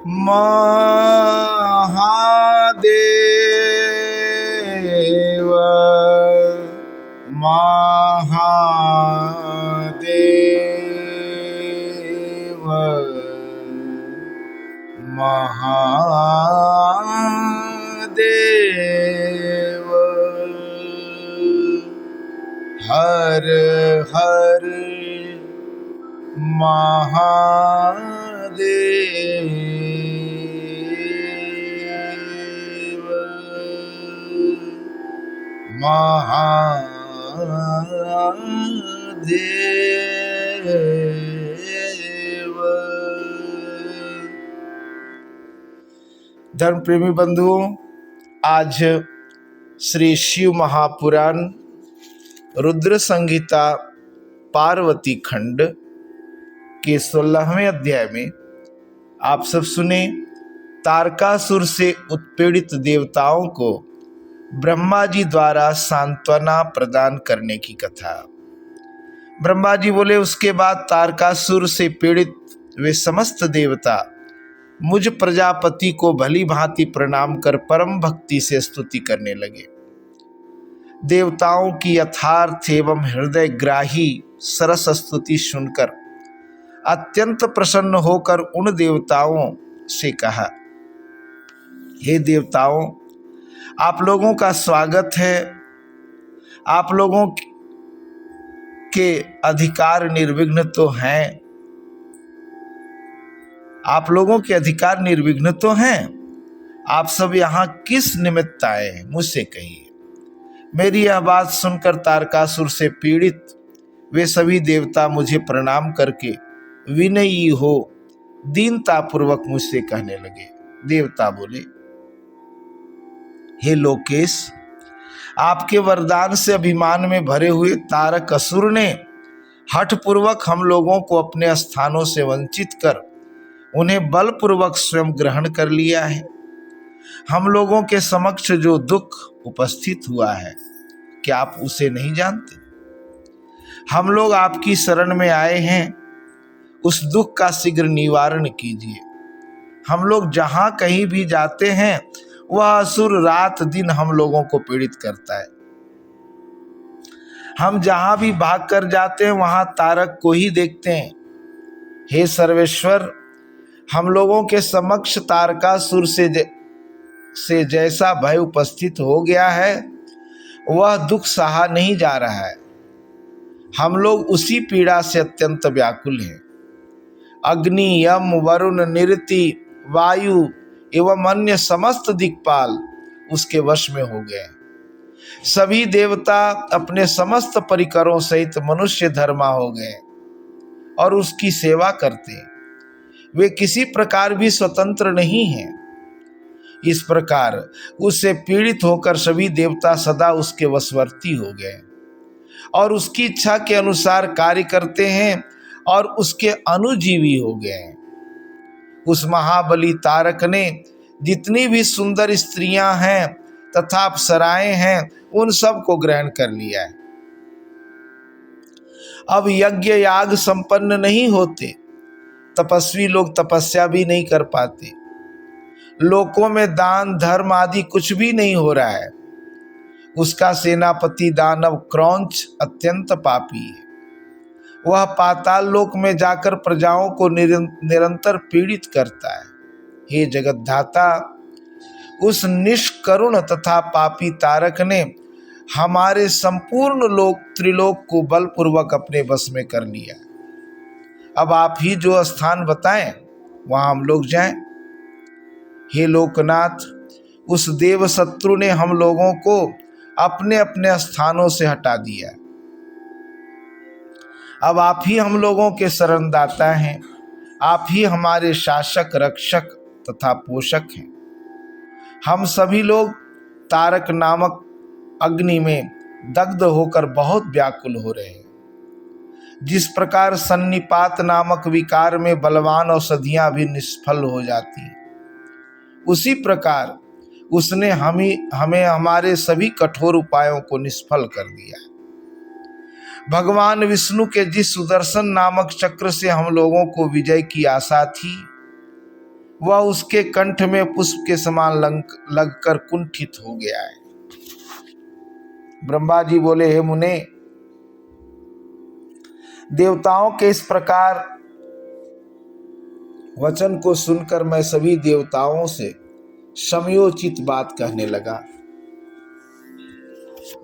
महादेव महादेव महादेव। हर हर महादेव महादेव। धर्म प्रेमी बंधुओं, आज श्री शिव महापुराण रुद्र संहिता पार्वती खंड के 16वें अध्याय में आप सब सुने तारकासुर से उत्पीड़ित देवताओं को ब्रह्मा जी द्वारा सांत्वना प्रदान करने की कथा। ब्रह्मा जी बोले, उसके बाद तारकासुर से पीड़ित वे समस्त देवता मुझ प्रजापति को भली भांति प्रणाम कर परम भक्ति से स्तुति करने लगे। देवताओं की यथार्थ एवं हृदय ग्राही सरस स्तुति सुनकर अत्यंत प्रसन्न होकर उन देवताओं से कहा, हे देवताओं, आप लोगों का स्वागत है। आप लोगों के अधिकार निर्विघ्न तो हैं। आप लोगों के अधिकार निर्विघ्न तो हैं। आप सब यहाँ किस निमित्त आए हैं, मुझसे कहिए। मेरी यह बात सुनकर तारकासुर से पीड़ित वे सभी देवता मुझे प्रणाम करके विनयी हो दीनता पूर्वक मुझसे कहने लगे। देवता बोले, हे लोकेश, आपके वरदान से अभिमान में भरे हुए तारकासुर ने हठपूर्वक हम लोगों को अपने स्थानों से वंचित कर उन्हें बलपूर्वक स्वयं ग्रहण कर लिया है। हम लोगों के समक्ष जो दुख उपस्थित हुआ है, क्या आप उसे नहीं जानते? हम लोग आपकी शरण में आए हैं, उस दुख का शीघ्र निवारण कीजिए। हम लोग जहां कहीं भी जाते हैं, वह असुर रात दिन हम लोगों को पीड़ित करता है। हम जहां भी भाग कर जाते हैं, वहां तारक को ही देखते हैं। हे सर्वेश्वर, हम लोगों के समक्ष तारकासुर से जैसा भय उपस्थित हो गया है, वह दुख सहा नहीं जा रहा है। हम लोग उसी पीड़ा से अत्यंत व्याकुल हैं। अग्नि, यम, वरुण, निरति, वायु एवं अन्य समस्त दिक्पाल उसके वश में हो गए। सभी देवता अपने समस्त परिकरों सहित मनुष्य धर्मा हो गए और उसकी सेवा करते हैं। वे किसी प्रकार भी स्वतंत्र नहीं हैं। इस प्रकार उससे पीड़ित होकर सभी देवता सदा उसके वशवर्ती हो गए और उसकी इच्छा के अनुसार कार्य करते हैं और उसके अनुजीवी हो गए। उस महाबली तारक ने जितनी भी सुंदर स्त्रियां हैं तथा अप्सराएं हैं, उन सब को ग्रहण कर लिया है। अब यज्ञ याग संपन्न नहीं होते, तपस्वी लोग तपस्या भी नहीं कर पाते। लोकों में दान धर्म आदि कुछ भी नहीं हो रहा है। उसका सेनापति दानव क्रौंच अत्यंत पापी है। वह पाताल लोक में जाकर प्रजाओं को निरंतर पीड़ित करता है। हे जगतधाता, उस निष्करुण तथा पापी तारक ने हमारे संपूर्ण लोक त्रिलोक को बलपूर्वक अपने वश में कर लिया। अब आप ही जो स्थान बताएं, वहां हम लोग जाएं। हे लोकनाथ, उस देव शत्रु ने हम लोगों को अपने अपने स्थानों से हटा दिया। अब आप ही हम लोगों के शरणदाता हैं। आप ही हमारे शासक, रक्षक तथा पोषक हैं। हम सभी लोग तारक नामक अग्नि में दग्ध होकर बहुत व्याकुल हो रहे हैं। जिस प्रकार सन्निपात नामक विकार में बलवान औषधियां भी निष्फल हो जाती हैं, उसी प्रकार उसने हमें हमारे सभी कठोर उपायों को निष्फल कर दिया। भगवान विष्णु के जिस सुदर्शन नामक चक्र से हम लोगों को विजय की आशा थी, वह उसके कंठ में पुष्प के समान लगकर कुंठित हो गया है। ब्रह्मा जी बोले, हे मुने, देवताओं के इस प्रकार वचन को सुनकर मैं सभी देवताओं से समयोचित बात कहने लगा।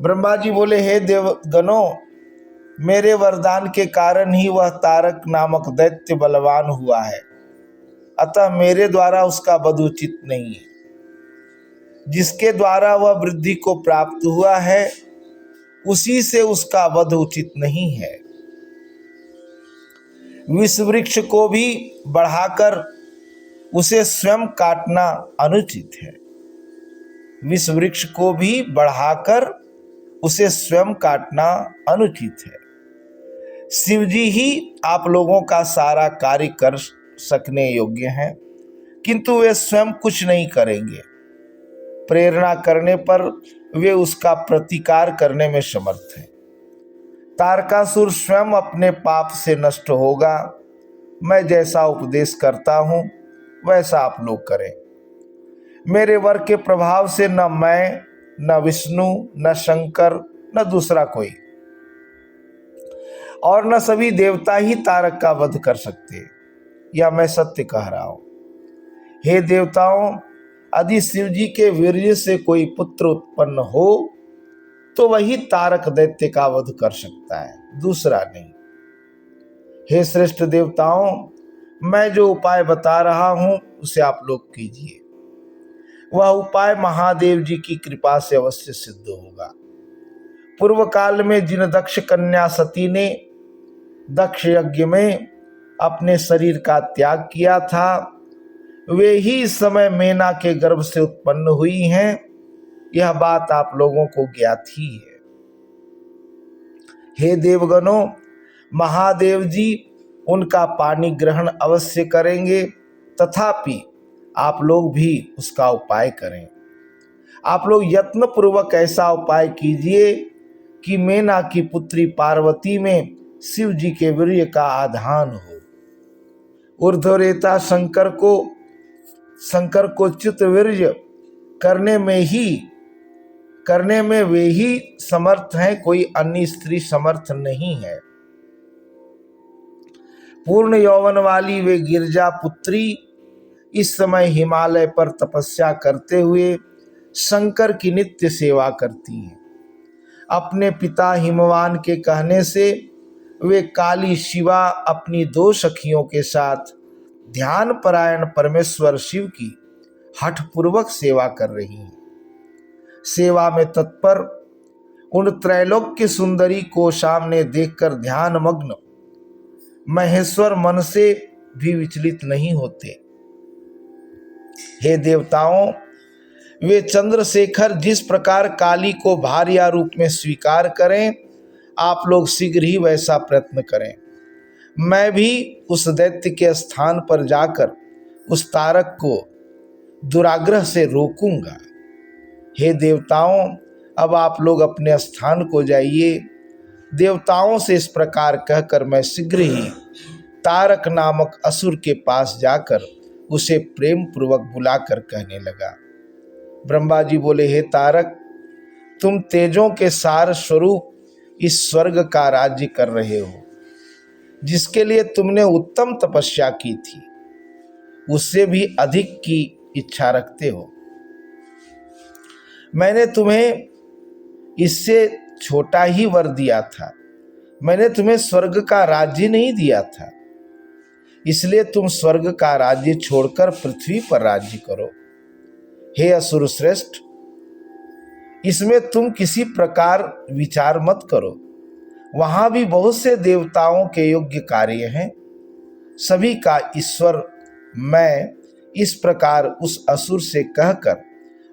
ब्रह्मा जी बोले, हे देवगणों, मेरे वरदान के कारण ही वह तारक नामक दैत्य बलवान हुआ है, अतः मेरे द्वारा उसका वध उचित नहीं है। जिसके द्वारा वह वृद्धि को प्राप्त हुआ है, उसी से उसका वध उचित नहीं है। विष वृक्ष को भी बढ़ाकर उसे स्वयं काटना अनुचित है। विष वृक्ष को भी बढ़ाकर उसे स्वयं काटना अनुचित है। शिव जी ही आप लोगों का सारा कार्य कर सकने योग्य हैं, किंतु वे स्वयं कुछ नहीं करेंगे। प्रेरणा करने पर वे उसका प्रतिकार करने में समर्थ हैं। तारकासुर स्वयं अपने पाप से नष्ट होगा। मैं जैसा उपदेश करता हूं वैसा आप लोग करें। मेरे वर के प्रभाव से न मैं, न विष्णु, न शंकर, न दूसरा कोई और न सभी देवता ही तारक का वध कर सकते। यह मैं सत्य कह रहा हूं। हे देवताओं, यदि शिव जी के वीर्य से कोई पुत्र उत्पन्न हो तो वही तारक दैत्य का वध कर सकता है, दूसरा नहीं। हे श्रेष्ठ देवताओं, मैं जो उपाय बता रहा हूं उसे आप लोग कीजिए। वह उपाय महादेव जी की कृपा से अवश्य सिद्ध होगा। पूर्व काल में जिन दक्ष कन्या सती ने दक्ष यज्ञ में अपने शरीर का त्याग किया था, वे ही इस समय मेना के गर्भ से उत्पन्न हुई हैं। यह बात आप लोगों को ज्ञात ही है। हे देवगणों, महादेव जी उनका पानी ग्रहण अवश्य करेंगे, तथापि आप लोग भी उसका उपाय करें। आप लोग यत्न पूर्वक ऐसा उपाय कीजिए कि मेना की पुत्री पार्वती में शिव जी के वीर्य का आधान हो। ऊर्ध्वरेता शंकर को च्युत वीर्य करने में वे ही समर्थ हैं, कोई अन्य स्त्री समर्थ नहीं है। पूर्ण यौवन वाली वे गिरजा पुत्री इस समय हिमालय पर तपस्या करते हुए शंकर की नित्य सेवा करती हैं। अपने पिता हिमवान के कहने से वे काली शिवा अपनी 2 सखियों के साथ ध्यान परायण परमेश्वर शिव की हठपूर्वक सेवा कर रही हैं। सेवा में तत्पर उन त्रैलोक्य सुंदरी को सामने देखकर ध्यान मग्न महेश्वर मन से भी विचलित नहीं होते। हे देवताओं, वे चंद्रशेखर जिस प्रकार काली को भार्या रूप में स्वीकार करें, आप लोग शीघ्र ही वैसा प्रयत्न करें। मैं भी उस दैत्य के स्थान पर जाकर उस तारक को दुराग्रह से रोकूंगा। हे देवताओं, अब आप लोग अपने स्थान को जाइए। देवताओं से इस प्रकार कहकर मैं शीघ्र ही तारक नामक असुर के पास जाकर उसे प्रेम पूर्वक बुलाकर कहने लगा। ब्रह्मा जी बोले, हे तारक, तुम तेजों के सार स्वरूप इस स्वर्ग का राज्य कर रहे हो, जिसके लिए तुमने उत्तम तपस्या की थी, उससे भी अधिक की इच्छा रखते हो। मैंने तुम्हें इससे छोटा ही वर दिया था। मैंने तुम्हें स्वर्ग का राज्य नहीं दिया था, इसलिए तुम स्वर्ग का राज्य छोड़कर पृथ्वी पर राज्य करो। हे असुर श्रेष्ठ, इसमें तुम किसी प्रकार विचार मत करो। वहां भी बहुत से देवताओं के योग्य कार्य हैं। सभी का ईश्वर मैं इस प्रकार उस असुर से कहकर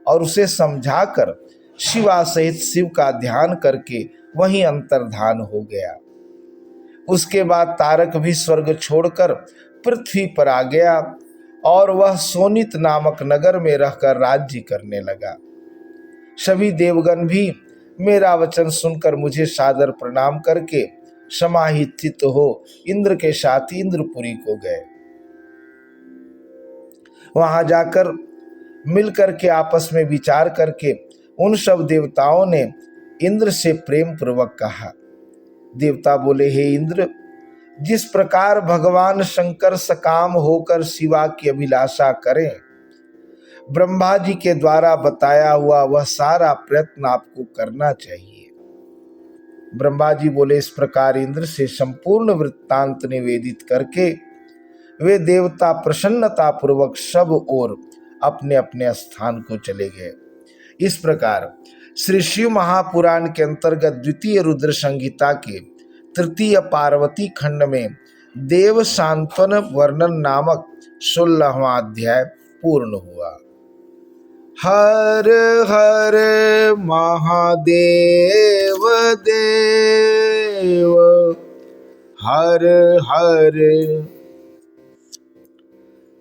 और उसे समझाकर शिवा सहित शिव का ध्यान करके वहीं अंतर्धान हो गया। उसके बाद तारक भी स्वर्ग छोड़कर पृथ्वी पर आ गया और वह सोनित नामक नगर में रहकर राज्य करने लगा। सभी देवगण भी मेरा वचन सुनकर मुझे सादर प्रणाम करके समाहित चित्त हो इंद्र के साथ इंद्रपुरी को गए। वहां जाकर मिल करके आपस में विचार करके उन सब देवताओं ने इंद्र से प्रेम पूर्वक कहा। देवता बोले, हे इंद्र, जिस प्रकार भगवान शंकर सकाम होकर शिवा की अभिलाषा करें, ब्रह्मा जी के द्वारा बताया हुआ वह सारा प्रयत्न आपको करना चाहिए। ब्रह्मा जी बोले, इस प्रकार इंद्र से संपूर्ण वृत्तांत निवेदित करके वे देवता प्रसन्नता पूर्वक सब ओर अपने अपने स्थान को चले गए। इस प्रकार श्री शिव महापुराण के अंतर्गत द्वितीय रुद्र संहिता के तृतीय पार्वती खंड में देव सांत्वन वर्णन नामक 16वां अध्याय पूर्ण हुआ। हर हर महादेव देव, हर हर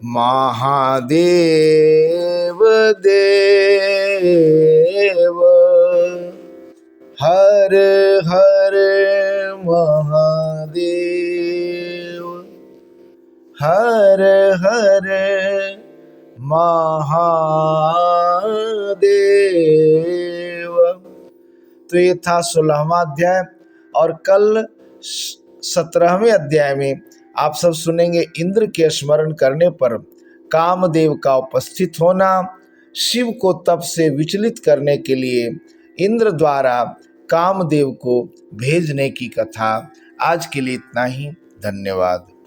महादेव देव, हर हर महादेव, हर हर महादेव। तो ये था 16वां अध्याय, और कल 17वें अध्याय में आप सब सुनेंगे इंद्र के स्मरण करने पर कामदेव का उपस्थित होना, शिव को तप से विचलित करने के लिए इंद्र द्वारा कामदेव को भेजने की कथा। आज के लिए इतना ही, धन्यवाद।